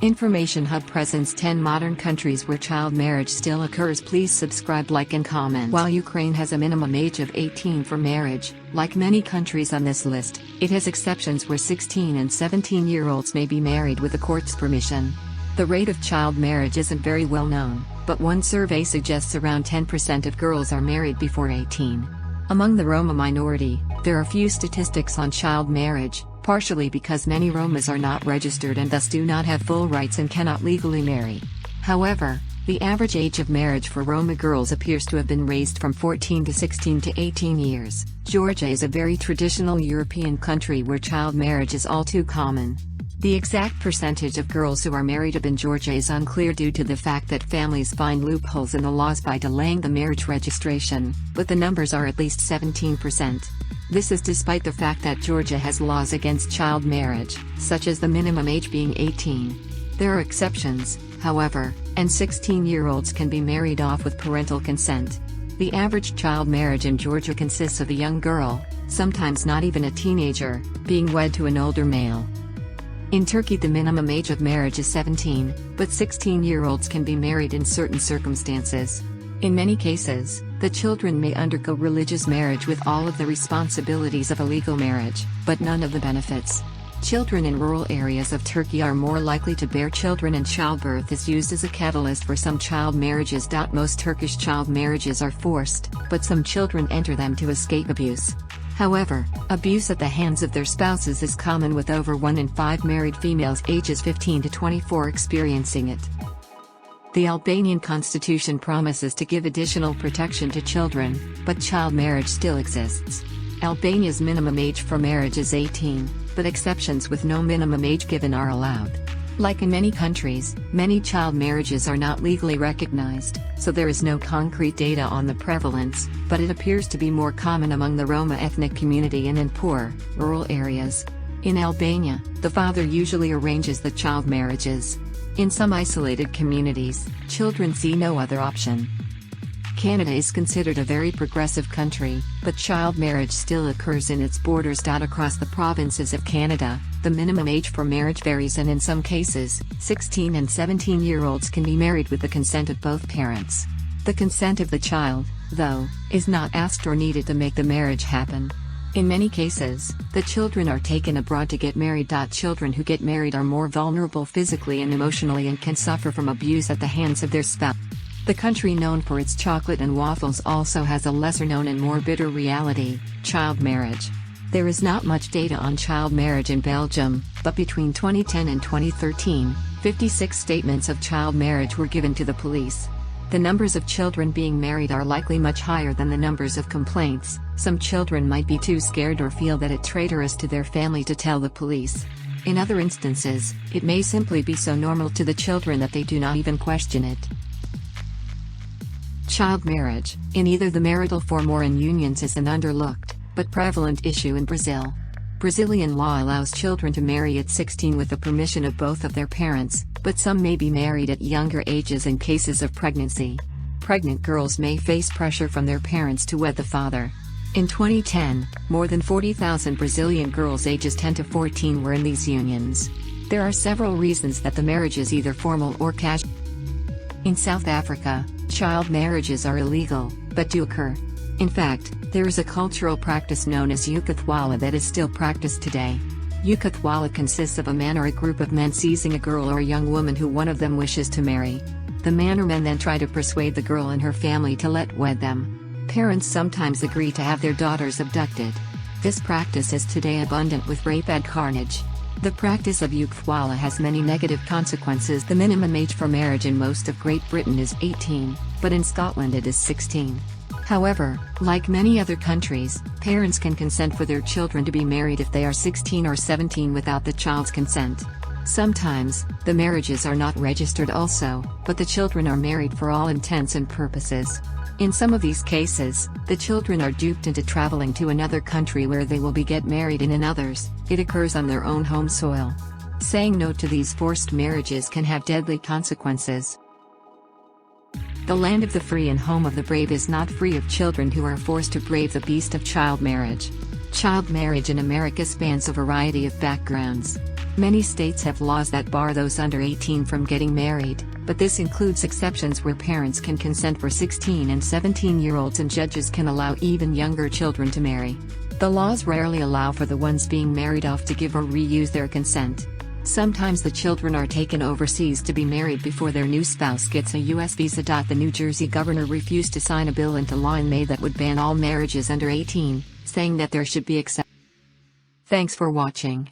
Information Hub presents 10 modern countries where child marriage still occurs. Please subscribe, like and comment. While Ukraine has a minimum age of 18 for marriage, like many countries on this list, it has exceptions where 16 and 17-year-olds may be married with the court's permission. The rate of child marriage isn't very well known, but one survey suggests around 10% of girls are married before 18. Among the Roma minority, there are few statistics on child marriage, partially because many Romas are not registered and thus do not have full rights and cannot legally marry. However, the average age of marriage for Roma girls appears to have been raised from 14 to 16 to 18 years. Georgia is a very traditional European country where child marriage is all too common. The exact percentage of girls who are married in Georgia is unclear due to the fact that families find loopholes in the laws by delaying the marriage registration, but the numbers are at least 17%. This is despite the fact that Georgia has laws against child marriage, such as the minimum age being 18. There are exceptions, however, and 16-year-olds can be married off with parental consent. The average child marriage in Georgia consists of a young girl, sometimes not even a teenager, being wed to an older male. In Turkey, the minimum age of marriage is 17, but 16-year-olds can be married in certain circumstances. In many cases, the children may undergo religious marriage with all of the responsibilities of a legal marriage, but none of the benefits. Children in rural areas of Turkey are more likely to bear children, and childbirth is used as a catalyst for some child marriages. Most Turkish child marriages are forced, but some children enter them to escape abuse. However, abuse at the hands of their spouses is common, with over 1 in 5 married females ages 15 to 24 experiencing it. The Albanian constitution promises to give additional protection to children, but child marriage still exists. Albania's minimum age for marriage is 18, but exceptions with no minimum age given are allowed. Like in many countries, many child marriages are not legally recognized, so there is no concrete data on the prevalence, but it appears to be more common among the Roma ethnic community and in poor, rural areas. In Albania, the father usually arranges the child marriages. In some isolated communities, children see no other option. Canada is considered a very progressive country, but child marriage still occurs in its borders. Across the provinces of Canada, the minimum age for marriage varies, and in some cases, 16 and 17-year-olds can be married with the consent of both parents. The consent of the child, though, is not asked or needed to make the marriage happen. In many cases, the children are taken abroad to get married. Children who get married are more vulnerable physically and emotionally and can suffer from abuse at the hands of their spouse. The country known for its chocolate and waffles also has a lesser-known and more bitter reality: child marriage. There is not much data on child marriage in Belgium, but between 2010 and 2013, 56 statements of child marriage were given to the police. The numbers of children being married are likely much higher than the numbers of complaints. Some children might be too scared or feel that it's traitorous to their family to tell the police. In other instances, it may simply be so normal to the children that they do not even question it. Child marriage, in either the marital form or in unions, is an underlooked, but prevalent issue in Brazil. Brazilian law allows children to marry at 16 with the permission of both of their parents, but some may be married at younger ages in cases of pregnancy. Pregnant girls may face pressure from their parents to wed the father. In 2010, more than 40,000 Brazilian girls ages 10 to 14 were in these unions. There are several reasons that the marriage is either formal or casual. In South Africa, child marriages are illegal, but do occur. In fact, there is a cultural practice known as ukhuthwala that is still practiced today. Ukhuthwala consists of a man or a group of men seizing a girl or a young woman who one of them wishes to marry. The man or men then try to persuade the girl and her family to wed them. Parents sometimes agree to have their daughters abducted. This practice is today abundant with rape and carnage. The practice of ukhuthwala has many negative consequences. The minimum age for marriage in most of Great Britain is 18, but in Scotland it is 16. However, like many other countries, parents can consent for their children to be married if they are 16 or 17 without the child's consent. Sometimes, the marriages are not registered also, but the children are married for all intents and purposes. In some of these cases, the children are duped into traveling to another country where they will get married, and in others, it occurs on their own home soil. Saying no to these forced marriages can have deadly consequences. The land of the free and home of the brave is not free of children who are forced to brave the beast of child marriage. Child marriage in America spans a variety of backgrounds. Many states have laws that bar those under 18 from getting married, but this includes exceptions where parents can consent for 16 and 17-year-olds and judges can allow even younger children to marry. The laws rarely allow for the ones being married off to give or reuse their consent. Sometimes the children are taken overseas to be married before their new spouse gets a U.S. visa. The New Jersey governor refused to sign a bill into law in May that would ban all marriages under 18, saying that there should be exceptions. Thanks for watching.